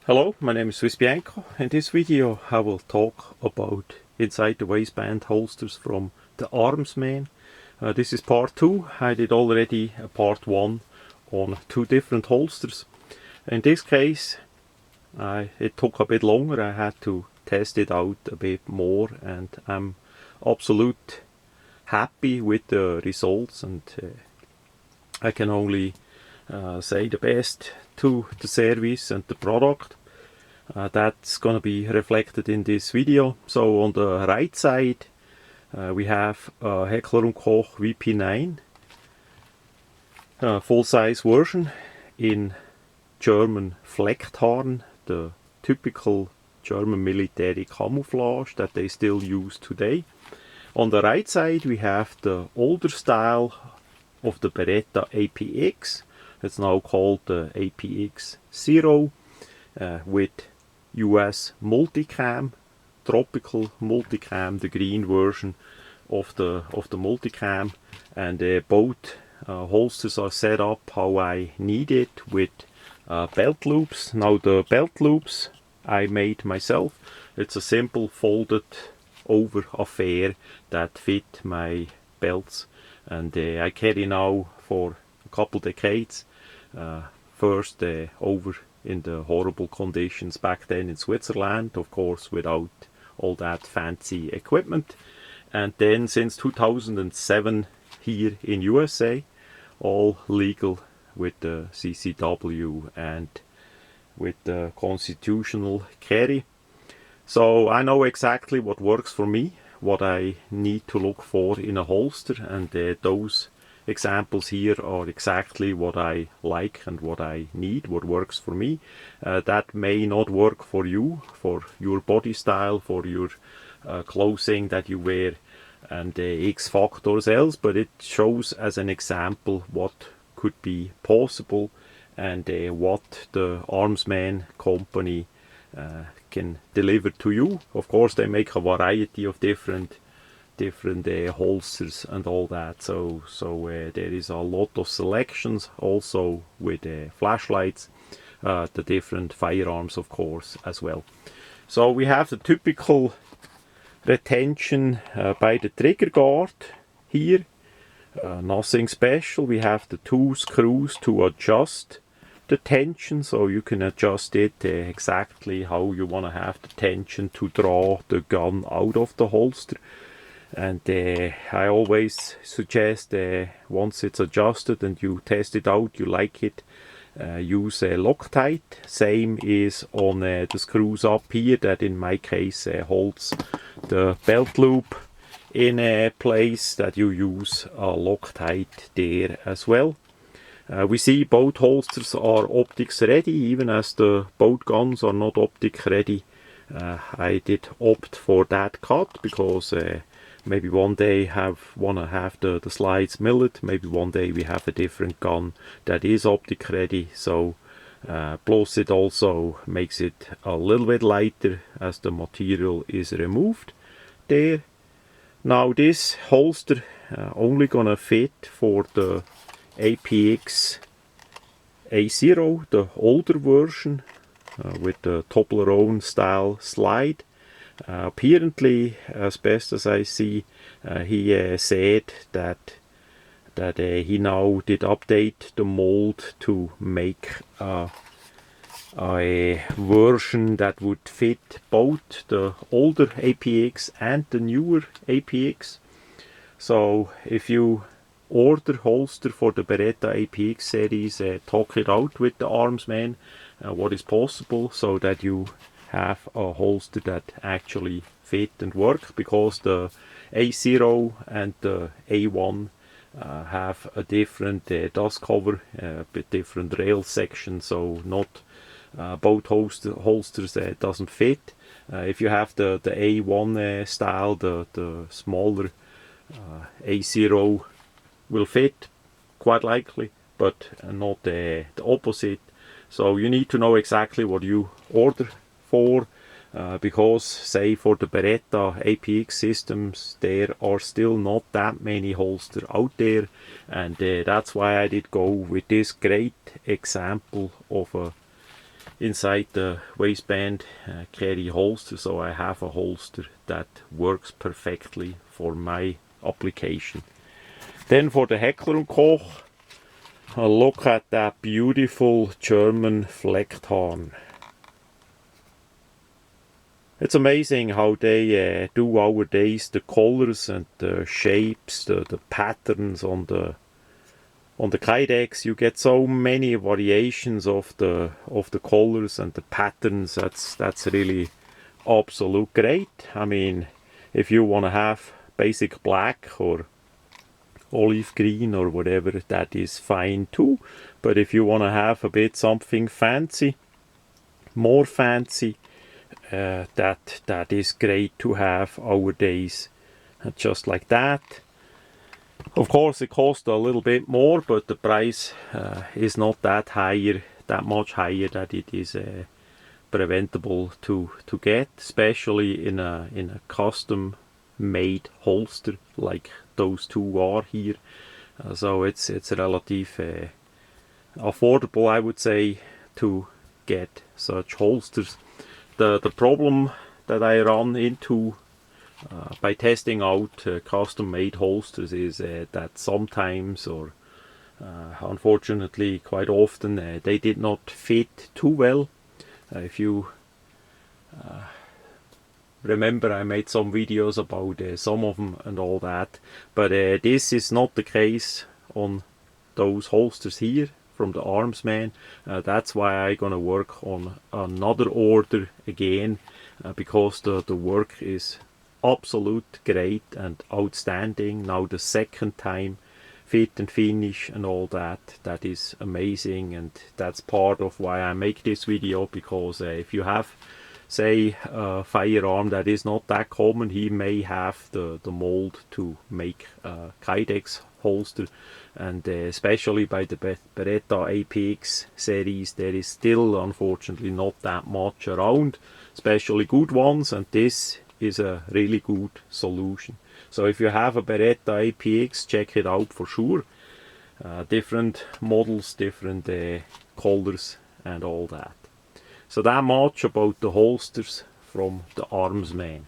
Hello, my name is Swiss Bianco. In this video I will talk about inside the waistband holsters from the armzmen. This is part 2. I did already a part 1 on 2 different holsters. In this case it took a bit longer. I had to test it out a bit more, and I'm absolutely happy with the results, and I can only say the best to the service and the product. That's gonna be reflected in this video. So on the right side we have a Heckler & Koch vp9 full-size version in German flecktarn, the typical German military camouflage that they still use today. On the right side we have the older style of the Beretta APX. It's now called the APX0 with US multicam, tropical multicam, the green version of the multicam, and both holsters are set up how I need it, with belt loops. Now the belt loops I made myself. It's a simple folded over affair that fit my belts, and I carry now for a couple decades. First over in the horrible conditions back then in Switzerland, of course without all that fancy equipment, and then since 2007 here in USA, all legal with the CCW and with the constitutional carry. So I know exactly what works for me, what I need to look for in a holster, and those examples here are exactly what I like and what I need, what works for me. That may not work for you, for your body style, for your clothing that you wear, and X factors else, but it shows as an example what could be possible, and what the armzmen company can deliver to you. Of course they make a variety of different holsters and all that, so there is a lot of selections also with flashlights, the different firearms of course as well. So we have the typical retention by the trigger guard here, nothing special. We have the 2 screws to adjust the tension, so you can adjust it exactly how you want to have the tension to draw the gun out of the holster. And I always suggest once it's adjusted and you test it out, you like it, use Loctite. Same is on the screws up here, that in my case holds the belt loop in place, that you use Loctite there as well. We see both holsters are optics ready, even as the both guns are not optic ready. I did opt for that cut because maybe one day wanna have the slides milled. Maybe one day we have a different gun that is optic ready. So plus it also makes it a little bit lighter as the material is removed there. Now this holster only gonna fit for the APX A0, the older version with the Toblerone style slide. Apparently, as best as I see, he said that he now did update the mold to make a version that would fit both the older APX and the newer APX. So if you order holster for the Beretta APX series, talk it out with the armzmen what is possible, so that you have a holster that actually fit and work, because the A0 and the A1 have a different dust cover, a bit different rail section, so not both holsters doesn't fit. If you have the A1 style, the smaller A0 will fit quite likely, but not the opposite. So you need to know exactly what you order for, because say for the Beretta APX systems there are still not that many holsters out there, and that's why I did go with this great example of a inside the waistband carry holster, so I have a holster that works perfectly for my application. Then for the Heckler & Koch, look at that beautiful German flecktarn. It's amazing how they do nowadays the colors and the shapes, the patterns on the Kydex. You get so many variations of the colors and the patterns. That's really absolute great. I mean, if you want to have basic black or olive green or whatever, that is fine too. But if you want to have a bit something fancy, more fancy, that is great to have nowadays, just like that. Of course, it costs a little bit more, but the price is not that much higher that it is preventable to get, especially in a custom made holster like those two are here. So it's relative affordable, I would say, to get such holsters. The problem that I run into by testing out custom made holsters is that sometimes, or unfortunately quite often, they did not fit too well. If you remember, I made some videos about some of them and all that, but this is not the case on those holsters here from the armzmen. That's why I'm gonna work on another order again, because the work is absolute great and outstanding. Now the second time, fit and finish and all that is amazing, and that's part of why I make this video, because if you have, say, a firearm that is not that common, he may have the mold to make a Kydex holster, and especially by the Beretta APX series, there is still unfortunately not that much around, especially good ones, and this is a really good solution. So if you have a Beretta APX, check it out for sure. Different models, different colors and all that. So that much about the holsters from the armzmen.